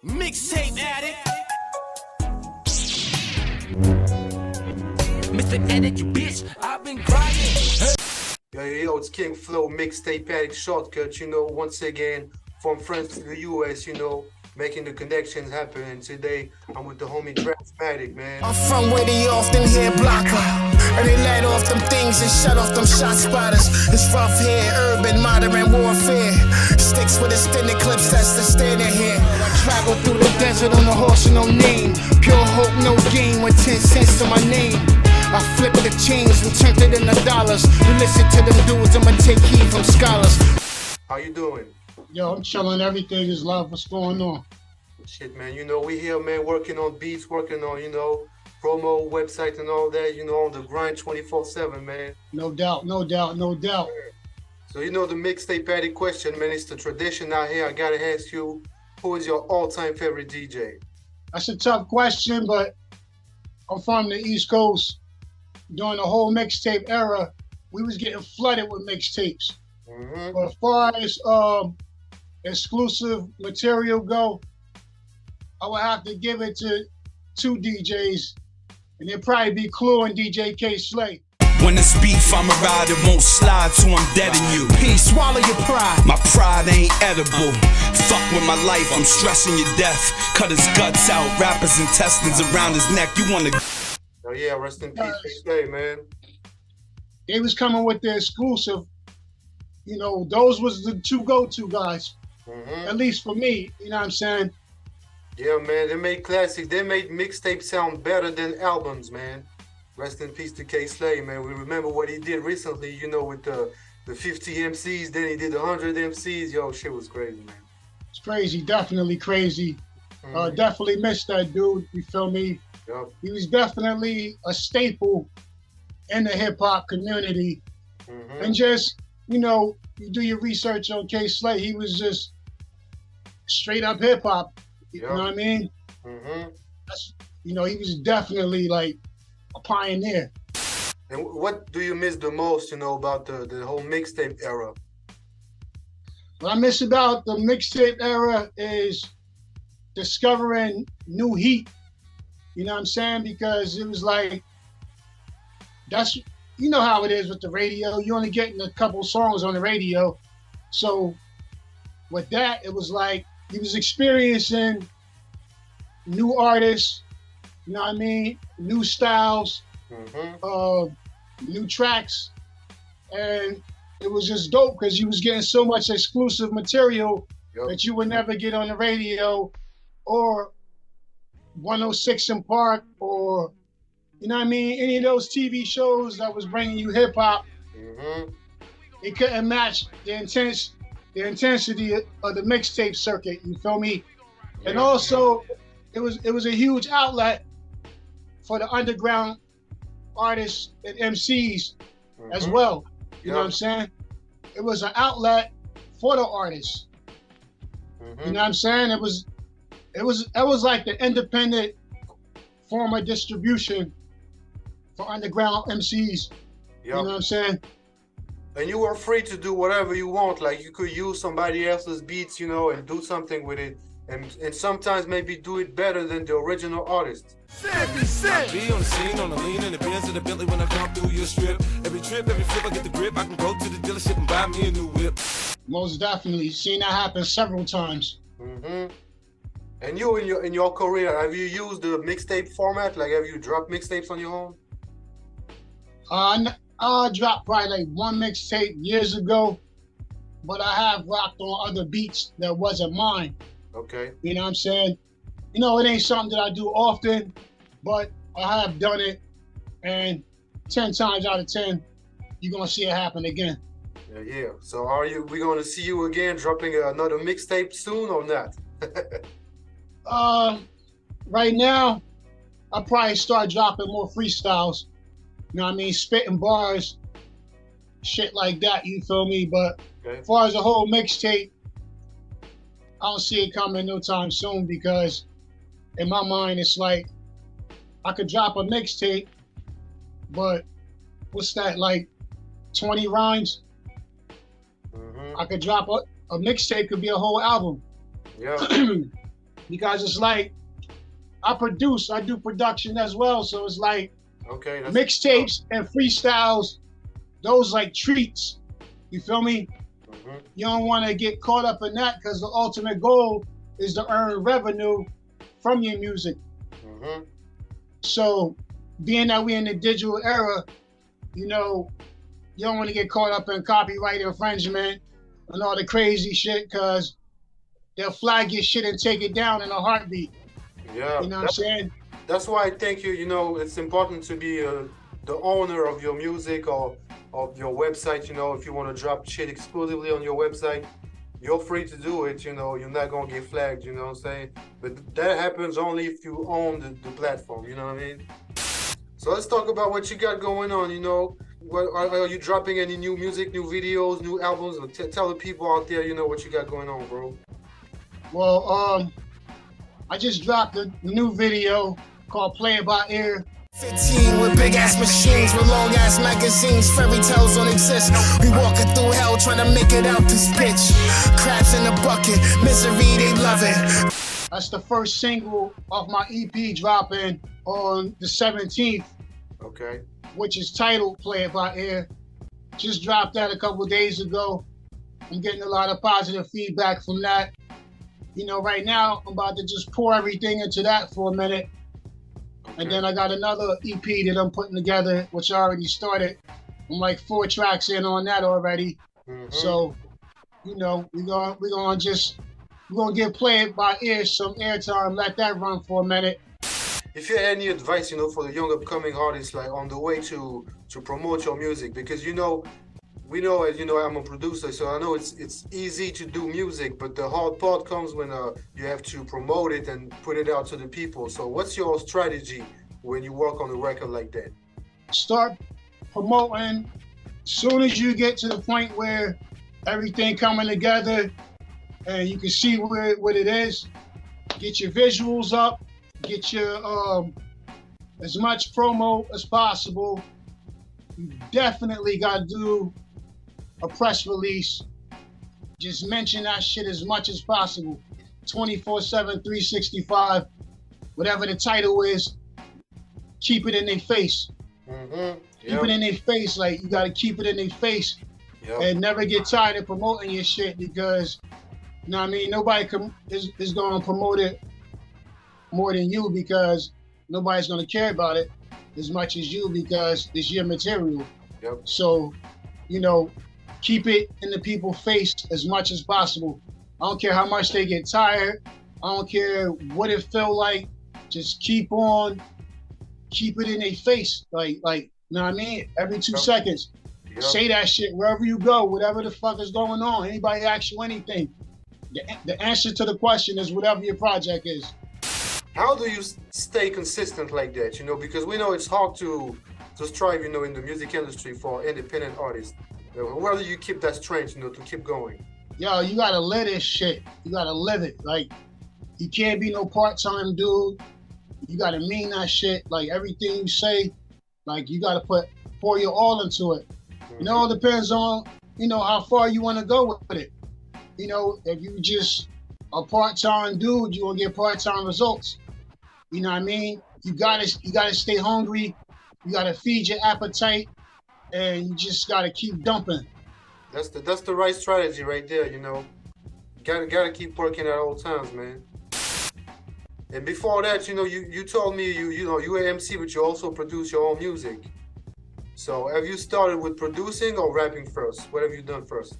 Mixtape Addict. Mixtape Addict, you bitch. I've been grinding. Yo, it's KingFlow, Mixtape Addict shortcut, once again, from France to the US, making the connections happen. And today, I'm with the homie Drazmatik, man. I'm from where they often hear blocker, and they let off them things and shut off them shot spotters. It's rough here, urban, modern warfare. Sticks with extended clips, that's the standard here. I travel through the desert on a horse with no name. Pure hope, no gain, with 10 cents to my name. I flipped the chains and turned it into dollars. You listen to them dudes, I'ma take heed from scholars. How you doing? Yo, I'm chilling. Everything is love. What's going on? Shit, man, we here, man, working on beats, working on, promo, website and all that, on the grind 24/7, man. No doubt, no doubt, no doubt. So, the Mixtape Addict question, man, it's the tradition out here. I gotta ask you, who is your all-time favorite DJ? That's a tough question, but I'm from the East Coast. During the whole mixtape era, we was getting flooded with mixtapes. Mm-hmm. But as far as exclusive material go, I would have to give it to two DJs, and it'd probably be Clue and DJ KingFlow. When it's beef, I'm a ride, it won't slide, so I'm dead in you. Peace, swallow your pride. My pride ain't edible. Fuck with my life, I'm stressing your death. Cut his guts out, wrap his intestines around his neck. You wanna... Oh yeah, rest in peace, KingFlow, man. They was coming with the exclusive. Those was the two go-to guys. Mm-hmm. At least for me, you know what I'm saying? Yeah, man, they made classic. They made mixtapes sound better than albums, man. Rest in peace to KingFlow, man. We remember what he did recently, with the 50 MCs, then he did 100 MCs. Yo, shit was crazy, man. It's crazy, definitely crazy. Mm-hmm. Definitely missed that dude, you feel me? Yep. He was definitely a staple in the hip-hop community. Mm-hmm. And just, you do your research on KingFlow, he was just straight up hip-hop. You know what I mean? Mm-hmm. He was definitely like a pioneer. And what do you miss the most, about the whole mixtape era? What I miss about the mixtape era is discovering new heat. You know what I'm saying? Because it was like, that's, how it is with the radio. You're only getting a couple songs on the radio. So with that, it was like, he was experiencing new artists, you know what I mean? New styles, new tracks. And it was just dope because he was getting so much exclusive material that you would never get on the radio or 106 in Park or, any of those TV shows that was bringing you hip hop. It couldn't match the intensity of the mixtape circuit, you feel me? And also, it was a huge outlet for the underground artists and MCs as well. You know what I'm saying? It was an outlet for the artists. You know what I'm saying? It was like the independent form of distribution for underground MCs. You know what I'm saying? And you were free to do whatever you want. Like you could use somebody else's beats, and do something with it. And sometimes maybe do it better than the original artist. I be on the scene, on the lean, in the Benz, in the Bentley when I come through your strip. Every trip, every flip, I get the grip. I can go to the dealership and buy me a new whip. Most definitely. Seen that happen several times. And you, in your career, have you used the mixtape format? Like, have you dropped mixtapes on your own? I dropped probably like one mixtape years ago, but I have rocked on other beats that wasn't mine. Okay. You know what I'm saying? It ain't something that I do often, but I have done it, and 10 times out of 10, you're gonna see it happen again. Yeah. So we gonna see you again dropping another mixtape soon or not? Right now, I'll probably start dropping more freestyles. You know what I mean? Spitting bars, shit like that, you feel me? But as far as the whole mixtape, I don't see it coming no time soon because in my mind, it's like, I could drop a mixtape, but what's that, like 20 rhymes? I could drop a mixtape, could be a whole album. Yeah. because it's like I do production as well. So it's like mixtapes and freestyles, those like treats. You feel me? You don't want to get caught up in that because the ultimate goal is to earn revenue from your music. So being that we're in the digital era, you know, you don't want to get caught up in copyright infringement and all the crazy shit because they'll flag your shit and take it down in a heartbeat. Yeah. You know what I'm saying? That's why I think you know, it's important to be the owner of your music or of your website. You know, if you want to drop shit exclusively on your website, you're free to do it. You know, you're not gonna get flagged. You know what I'm saying? But that happens only if you own the platform. You know what I mean? So let's talk about what you got going on. You know, are you dropping any new music, new videos, new albums? Tell the people out there, you know, what you got going on, bro. Well, I just dropped a new video called Play It By Ear. 15 with big ass machines, with long ass magazines, fairy tales don't exist. We walking through hell trying to make it out this bitch. Crabs in the bucket, misery, they love it. That's the first single of my EP dropping on the 17th. Okay. Which is titled Play It By Ear. Just dropped that a couple days ago. I'm getting a lot of positive feedback from that. You know, right now, I'm about to just pour everything into that for a minute. Okay. And then I got another EP that I'm putting together, which I already started. I'm like 4 tracks in on that already. So, you know, we're gonna give Play It By Ear some airtime, let that run for a minute. If you had any advice, you know, for the young upcoming artists, like on the way to promote your music, because you know, we know, you know, I'm a producer, so I know it's easy to do music, but the hard part comes when you have to promote it and put it out to the people. So what's your strategy when you work on a record like that? Start promoting as soon as you get to the point where everything coming together and you can see what it is. Get your visuals up, get your as much promo as possible. You definitely got to do a press release. Just mention that shit as much as possible. 24/7, 365, whatever the title is, keep it in their face. Keep it in their face. Like, you got to keep it in their face and never get tired of promoting your shit because, you know what I mean, nobody is going to promote it more than you because nobody's going to care about it as much as you because it's your material. So, you know, keep it in the people's face as much as possible. I don't care how much they get tired. I don't care what it felt like. Just keep it in their face. Like, you know what I mean? Every 2 seconds. Say that shit wherever you go, whatever the fuck is going on. Anybody asks you anything. The answer to the question is whatever your project is. How do you stay consistent like that? You know, because we know it's hard to strive, you know, in the music industry for independent artists. Where do you keep that strength, you know, to keep going? Yo, you gotta live this shit. You gotta live it. Like, you can't be no part-time dude. You gotta mean that shit. Like, everything you say, like, you gotta pour your all into it. You know, it depends on, you know, how far you wanna go with it. You know, if you just a part-time dude, you gonna get part-time results. You know what I mean? You gotta stay hungry. You gotta feed your appetite, and you just gotta keep dumping. That's the right strategy right there. You know, gotta keep working at all times, man. And before that, you know, you told me you know you were MC, but you also produce your own music. So have you started with producing or rapping first? What have you done first?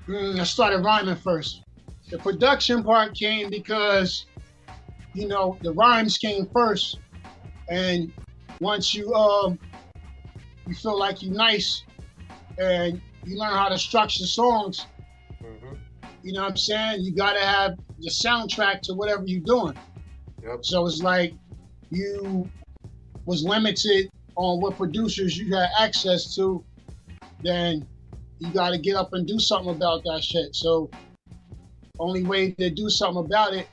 I started rhyming first. The production part came because, you know, the rhymes came first, and once you feel like you're nice and you learn how to structure songs, you know what I'm saying? You gotta have the soundtrack to whatever you're doing. So it's like you was limited on what producers you had access to, then you gotta get up and do something about that shit. So only way to do something about it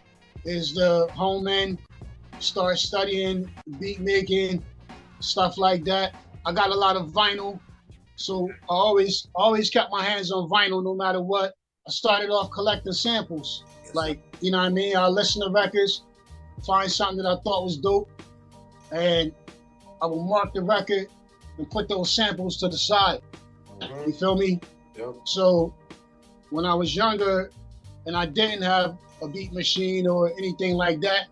is to home in, start studying beat making, stuff like that. I got a lot of vinyl, so I always kept my hands on vinyl no matter what. I started off collecting samples, like You know what I mean? I listen to records, find something that I thought was dope, and I will mark the record and put those samples to the side. You feel me? Yep. So when I was younger and I didn't have a beat machine or anything like that,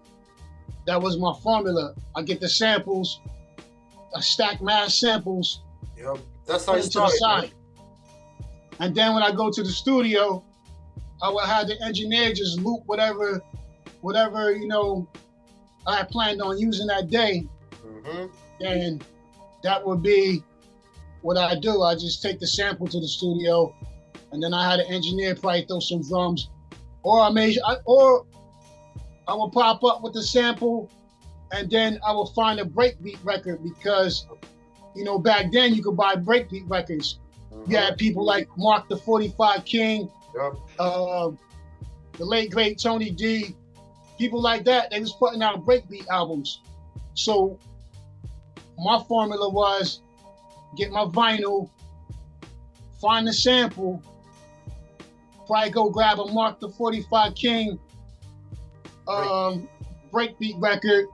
that was my formula. I get the samples, I stack mad samples, Yep. That's how put it it to the started. side. Man. And then when I go to the studio, I would have the engineer just loop whatever, you know, I had planned on using that day. And that would be what I do. I just take the sample to the studio, and then I had an engineer probably throw some drums, or I would pop up with the sample, and then I would find a breakbeat record, because, you know, back then you could buy breakbeat records. You had people like Mark the 45 King, Yep. the late great Tony D, people like that. They was putting out breakbeat albums. So my formula was get my vinyl, find the sample, probably go grab a Mark the 45 King breakbeat record.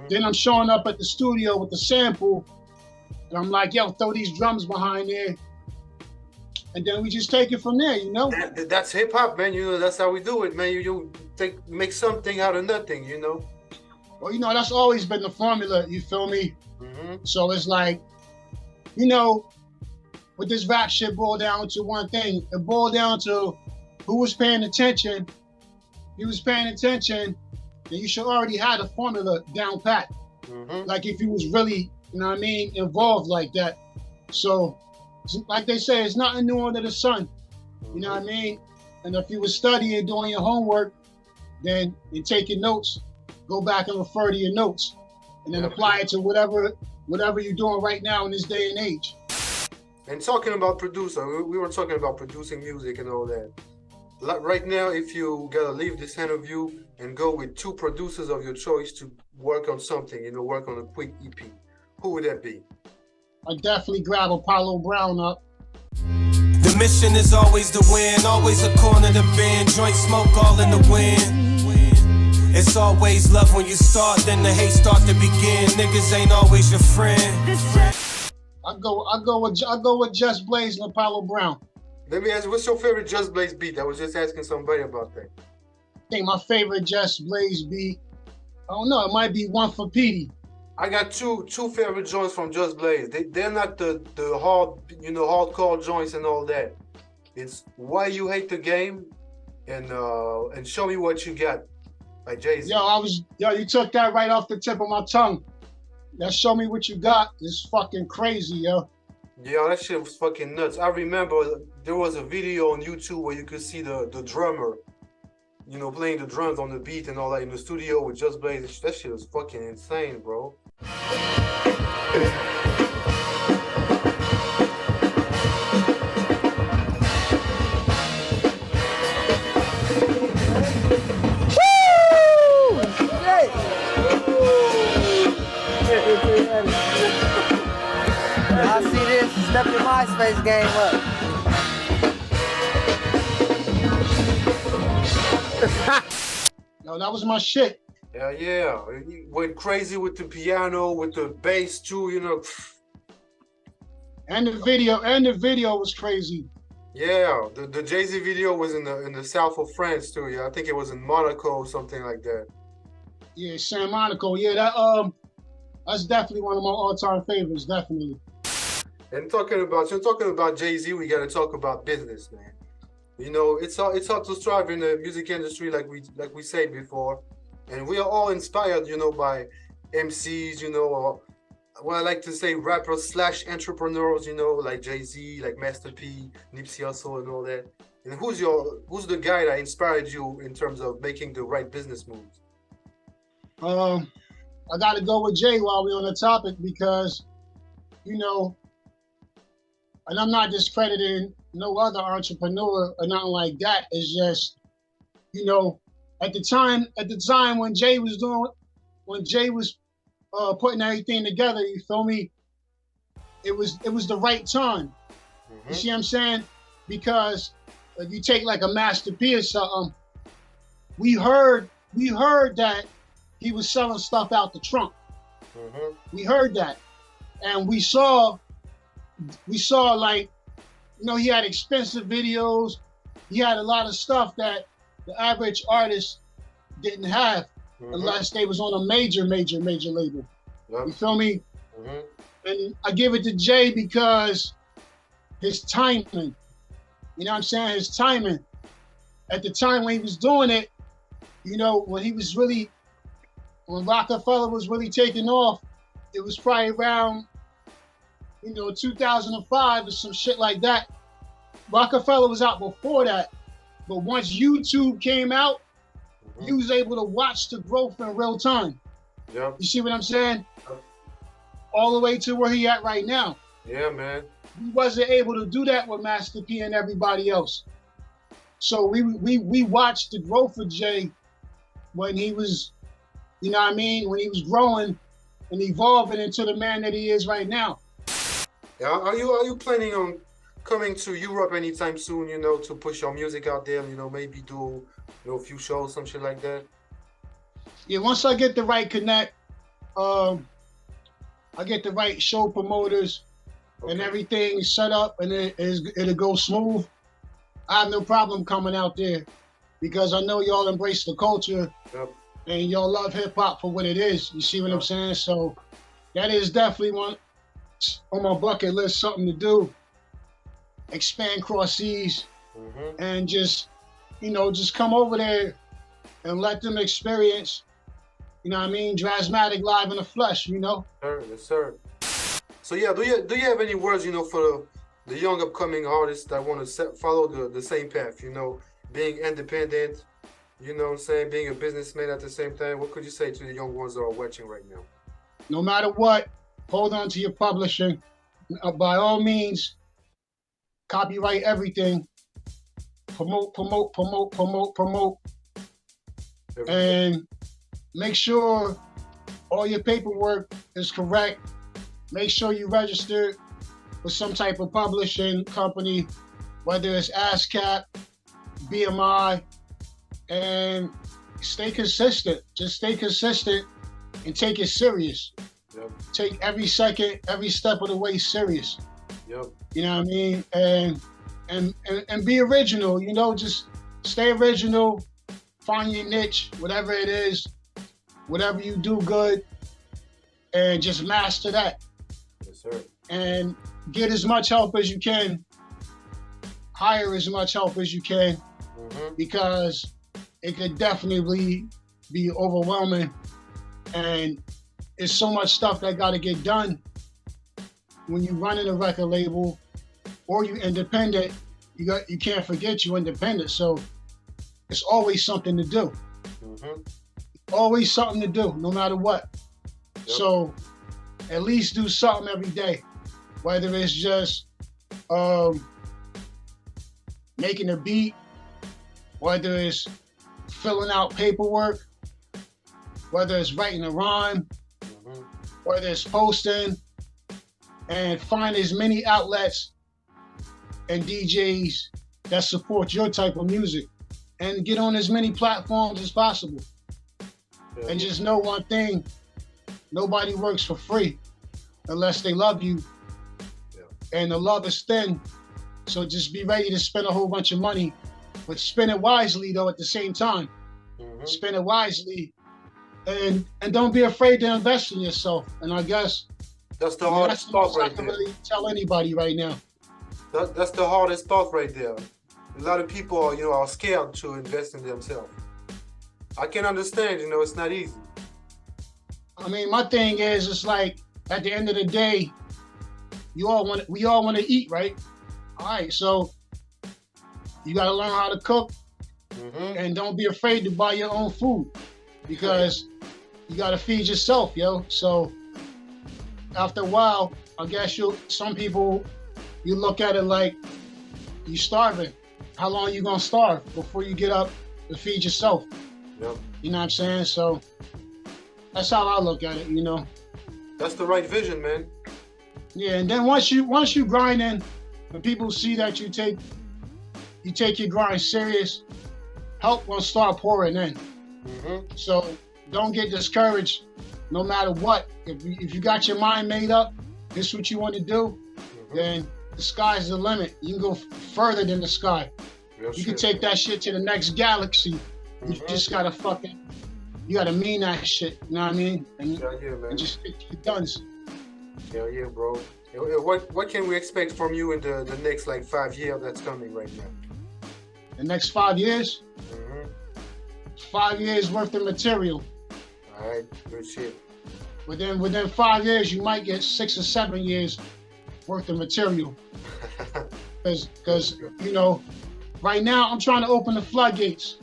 Then I'm showing up at the studio with the sample, and I'm like, yo, throw these drums behind there. And then we just take it from there, you know? That's hip hop, man. You know, that's how we do it, man. You make something out of nothing, you know? Well, you know, that's always been the formula, you feel me? So it's like, you know, with this rap shit boiled down to one thing. It boiled down to who was paying attention. If you was paying attention, then you should already have the formula down pat. Like if you was really, you know what I mean, involved like that. So, like they say, it's nothing new under the sun. You know what I mean? And if you was studying, doing your homework, then you're taking notes, go back and refer to your notes, and then apply it to whatever you're doing right now in this day and age. And talking about producer, we were talking about producing music and all that. Like right now, if you gotta leave this interview and go with two producers of your choice to work on something, you know, work on a quick EP, who would that be? I definitely grab Apollo Brown up. The mission is always to win, always a corner to bend, joint smoke all in the wind. It's always love when you start, then the hate start to begin. Niggas ain't always your friend. I go with Just Blaze and Apollo Brown. Let me ask you, what's your favorite Just Blaze beat? I was just asking somebody about that. I think my favorite Just Blaze beat, I don't know, it might be One for Petey. I got two favorite joints from Just Blaze. They're not the hard, you know, hardcore joints and all that. It's Why You Hate the Game and Show Me What You Got by Jay-Z. Yo, you took that right off the tip of my tongue. That Show Me What You Got is fucking crazy, yo. Yeah, that shit was fucking nuts. I remember there was a video on YouTube where you could see the drummer, you know, playing the drums on the beat and all that in the studio with Just Blaze. That shit was fucking insane, bro. Y'all see this? Step your MySpace game up. Yo, that was my shit. Yeah. He went crazy with the piano, with the bass too, you know. And the video was crazy. Yeah, the Jay-Z video was in the south of France too. Yeah, I think it was in Monaco or something like that. Yeah, San Monaco. Yeah, that's definitely one of my all-time favorites, definitely. And talking about Jay-Z, we gotta talk about business, man. You know, it's hard to strive in the music industry, like we said before, and we are all inspired, you know, by MCs, you know, or what I like to say, rappers / entrepreneurs, you know, like Jay-Z, like Master P, Nipsey Hussle, and all that. And who's the guy that inspired you in terms of making the right business moves? I got to go with Jay while we're on the topic because, you know, and I'm not discrediting no other entrepreneur or nothing like that. It's just, you know, at the time when Jay was putting everything together, you feel me? it was the right time. You see what I'm saying? Because if you take like a Master P or something, we heard that he was selling stuff out the trunk. We heard that, and we saw like, you know, he had expensive videos. He had a lot of stuff that the average artist didn't have unless they was on a major label. You feel me? And I give it to Jay because his timing, you know what I'm saying? His timing. At the time when he was doing it, you know, when Rockefeller was really taking off, it was probably around, you know, 2005 or some shit like that. Rockefeller was out before that, but once YouTube came out, you was able to watch the growth in real time. You see what I'm saying? All the way to where he at right now. Yeah, man. We wasn't able to do that with Master P and everybody else. So we watched the growth of Jay when he was, you know what I mean, when he was growing and evolving into the man that he is right now. Yeah, are you planning on coming to Europe anytime soon, you know, to push your music out there, you know, maybe do, you know, a few shows, some shit like that? Yeah, once I get the right connect, I get the right show promoters and everything set up and it'll go smooth. I have no problem coming out there because I know y'all embrace the culture and y'all love hip hop for what it is. You see what I'm saying? So that is definitely one on my bucket list, something to do. Expand cross seas and just, you know, just come over there and let them experience, you know what I mean, Drazmatik live in the flesh, you know? Yes, sir. So yeah, do you have any words, you know, for the young upcoming artists that want to follow the same path, you know, being independent, you know what I'm saying, being a businessman at the same time? What could you say to the young ones that are watching right now? No matter what, hold on to your publishing. By all means, copyright everything. Promote. And make sure all your paperwork is correct. Make sure you register with some type of publishing company, whether it's ASCAP, BMI, and stay consistent. Just stay consistent and take it serious. Take every second, every step of the way serious. You know what I mean? And be original, you know, just stay original, find your niche, whatever it is, whatever you do good, and just master that. Yes, sir. And get as much help as you can, hire as much help as you can, because it could definitely be overwhelming. And it's so much stuff that got to get done when you running a record label or you independent. You can't forget you independent. So it's always something to do. Always something to do, no matter what. So at least do something every day, whether it's just making a beat, whether it's filling out paperwork, whether it's writing a rhyme, whether it's posting, and find as many outlets and DJs that support your type of music and get on as many platforms as possible. And just know one thing, nobody works for free unless they love you. And the love is thin, so just be ready to spend a whole bunch of money, but spend it wisely though at the same time. Spend it wisely and don't be afraid to invest in yourself. And I guess that's the hardest part right there. I can really tell anybody right now. That's the hardest part right there. A lot of people are, you know, are scared to invest in themselves. I can understand, you know, it's not easy. I mean, my thing is, it's like at the end of the day, we all want to eat, right? All right, so you got to learn how to cook, and don't be afraid to buy your own food, because you got to feed yourself, yo. So after a while, I guess some people, you look at it like you starving. How long you gonna starve before you get up to feed yourself? You know what I'm saying? So that's how I look at it, you know. That's the right vision, man. Yeah, and then once you grind in, and people see that you take your grind serious, help will start pouring in. So don't get discouraged, no matter what. If you got your mind made up, this is what you want to do, then the sky's the limit. You can go further than the sky. You can take that shit to the next galaxy. You just gotta you gotta mean that shit. You know what I mean? And, and just stick to your guns. Hell yeah, bro. What can we expect from you in the next like 5 years that's coming right now? The next 5 years? 5 years worth of material. All right, good shit. Within 5 years, you might get 6 or 7 years worth of material. Because you know, right now I'm trying to open the floodgates.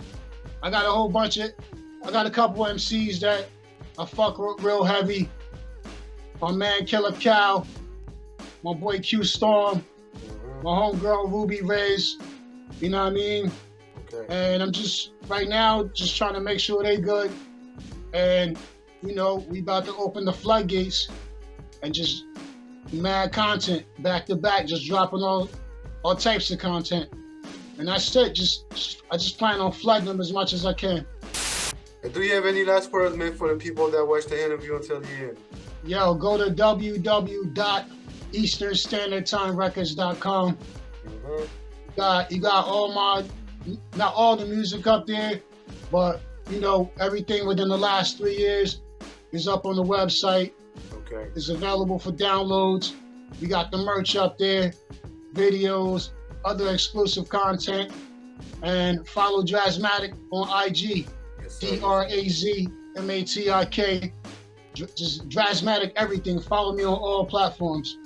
I got a couple of MCs that I fuck real heavy. My man Killer Cow, my boy Q Storm, my homegirl Ruby Reyes. You know what I mean? Okay. And I'm just right now just trying to make sure they good. And you know, we about to open the floodgates and just mad content back to back, just dropping all types of content. And that's it. I just plan on flooding them as much as I can. And do you have any last words, man, for the people that watch the interview until the end? Yo, go to www.easternstandardtimerecords.com. You got not all the music up there, but you know, everything within the last 3 years is up on the website. Okay. It's available for downloads. We got the merch up there, videos, other exclusive content, and follow Drazmatik on IG. Yes, Drazmatik. Just Drazmatik everything. Follow me on all platforms.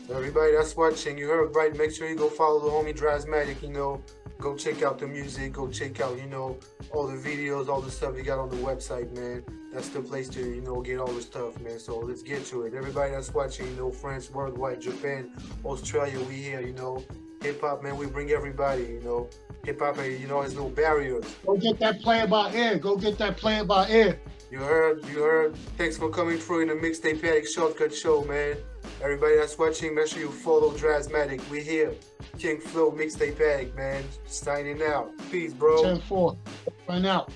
So everybody that's watching, you heard right. Make sure you go follow the homie Drazmatik. You know, go check out the music. Go check out, you know, all the videos, all the stuff you got on the website, man. That's the place to, you know, get all the stuff, man. So let's get to it. Everybody that's watching, you know, France, worldwide, Japan, Australia, we here, you know. Hip hop, man, we bring everybody, you know. Hip hop, you know, has no barriers. Go get that player by ear. Go get that player by ear. You heard. Thanks for coming through in the Mixtape Addict Shortcut Show, man. Everybody that's watching, make sure you follow Drazmatik. We here. KingFlow, Mixtape Addict, man. Signing out. Peace, bro. 10-4. Right now.